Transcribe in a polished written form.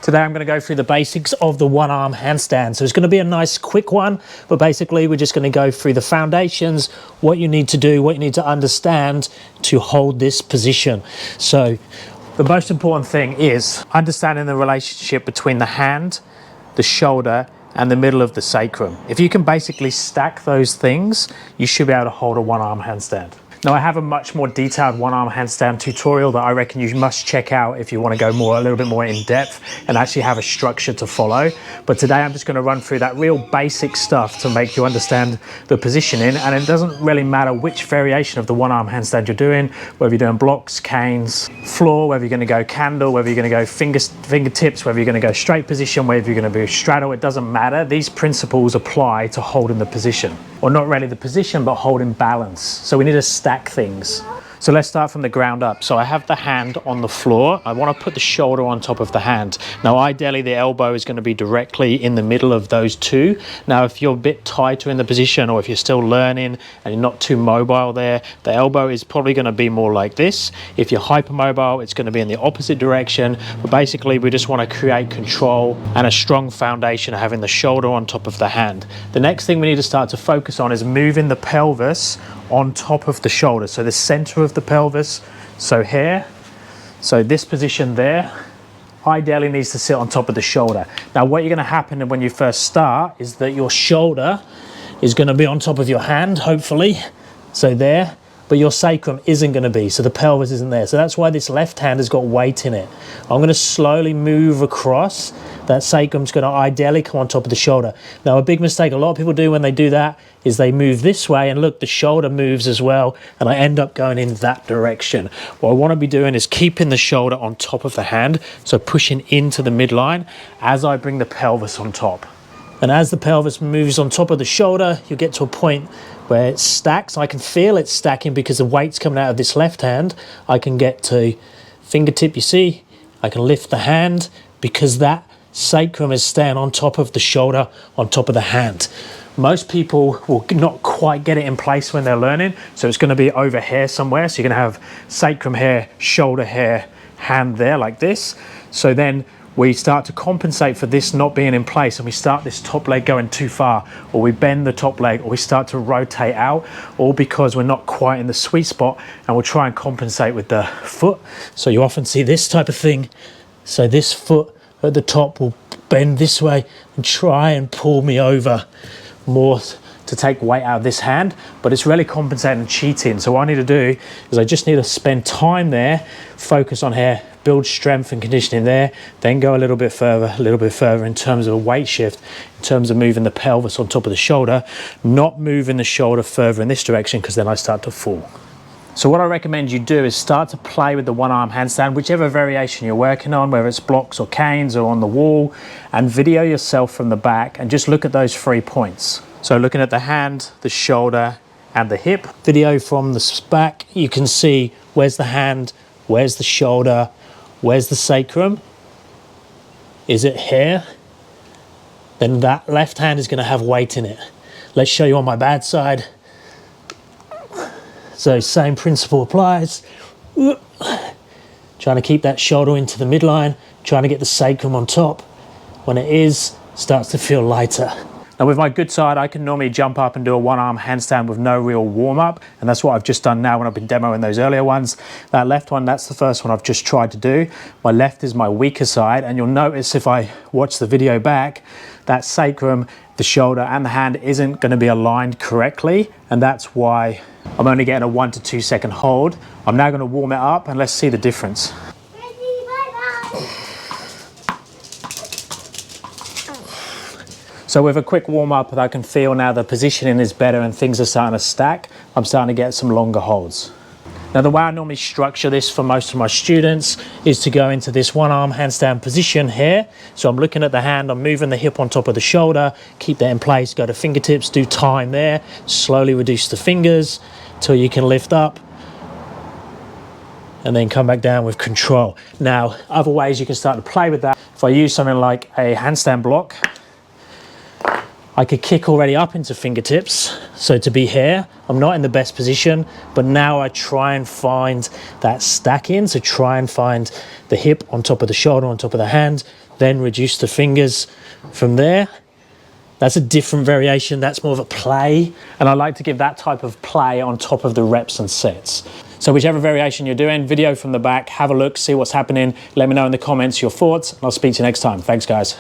Today I'm going to go through the basics of the one arm handstand. So it's going to be a nice quick one, but basically we're just going to go through the foundations, what you need to do, what you need to understand to hold this position. So the most important thing is understanding the relationship between the hand, the shoulder, and the middle of the sacrum. If you can basically stack those things, you should be able to hold a one arm handstand. Now I have a much more detailed one arm handstand tutorial that I reckon you must check out if you want to go a little bit more in depth and actually have a structure to follow. But today I'm just going to run through that real basic stuff to make you understand the positioning, and it doesn't really matter which variation of the one arm handstand you're doing, whether you're doing blocks, canes, floor, whether you're going to go candle, whether you're going to go fingertips, whether you're going to go straight position, whether you're going to be straddle, it doesn't matter. These principles apply to holding the position, or not really the position, but holding balance. So we need to stack things. So let's start from the ground up. So I have the hand on the floor. I want to put the shoulder on top of the hand. Now ideally the elbow is going to be directly in the middle of those two. Now if you're a bit tighter in the position, or if you're still learning and you're not too mobile there, the elbow is probably going to be more like this. If you're hypermobile, it's going to be in the opposite direction. But basically we just want to create control and a strong foundation of having the shoulder on top of the hand. The next thing we need to start to focus on is moving the pelvis on top of the shoulder. So the center of the pelvis, so here, so this position there, ideally needs to sit on top of the shoulder. Now what you're going to happen when you first start is that your shoulder is going to be on top of your hand, hopefully, so there, but your sacrum isn't going to be, so the pelvis isn't there. So that's why this left hand has got weight in it. I'm going to slowly move across. That sacrum's going to ideally come on top of the shoulder. Now a big mistake a lot of people do when they do that is they move this way, and look, the shoulder moves as well, and I end up going in that direction. What I want to be doing is keeping the shoulder on top of the hand, so pushing into the midline as I bring the pelvis on top. And as the pelvis moves on top of the shoulder, you get to a point where it stacks. I can feel it stacking because the weight's coming out of this left hand. I can get to fingertip, you see, I can lift the hand because that sacrum is staying on top of the shoulder, on top of the hand. Most people will not quite get it in place when they're learning, so it's going to be over here somewhere. So you're going to have sacrum here, shoulder here, hand there like this. So then we start to compensate for this not being in place, and we start this top leg going too far, or we bend the top leg, or we start to rotate out, all because we're not quite in the sweet spot, and we'll try and compensate with the foot. So you often see this type of thing. So this foot at the top will bend this way and try and pull me over more to take weight out of this hand, but it's really compensating and cheating. So what I need to do is I just need to spend time there, focus on here, build strength and conditioning there, then go a little bit further in terms of a weight shift, in terms of moving the pelvis on top of the shoulder, not moving the shoulder further in this direction, because then I start to fall. So what I recommend you do is start to play with the one arm handstand, whichever variation you're working on, whether it's blocks or canes or on the wall, and video yourself from the back and just look at those 3 points. So looking at the hand, the shoulder and the hip. Video from the back, you can see where's the hand, where's the shoulder, where's the sacrum. Is it here? Then that left hand is going to have weight in it. Let's show you on my bad side. So same principle applies. Trying to keep that shoulder into the midline, trying to get the sacrum on top. When it is, starts to feel lighter. Now with my good side, I can normally jump up and do a one arm handstand with no real warm up. And that's what I've just done now when I've been demoing those earlier ones. That left one, that's the first one I've just tried to do. My left is my weaker side. And you'll notice if I watch the video back, that sacrum, the shoulder and the hand isn't going to be aligned correctly. And that's why I'm only getting a 1 to 2 second hold. I'm now going to warm it up and let's see the difference. So with a quick warm up, I can feel now the positioning is better and things are starting to stack. I'm starting to get some longer holds. Now the way I normally structure this for most of my students is to go into this one arm handstand position here. So I'm looking at the hand, I'm moving the hip on top of the shoulder, keep that in place, go to fingertips, do time there, slowly reduce the fingers till you can lift up and then come back down with control. Now other ways you can start to play with that, if I use something like a handstand block, I could kick already up into fingertips. So to be here, I'm not in the best position, but now I try and find that stack in. So try and find the hip on top of the shoulder, on top of the hand, then reduce the fingers from there. That's a different variation. That's more of a play. And I like to give that type of play on top of the reps and sets. So whichever variation you're doing, video from the back, have a look, see what's happening. Let me know in the comments your thoughts, and I'll speak to you next time. Thanks, guys.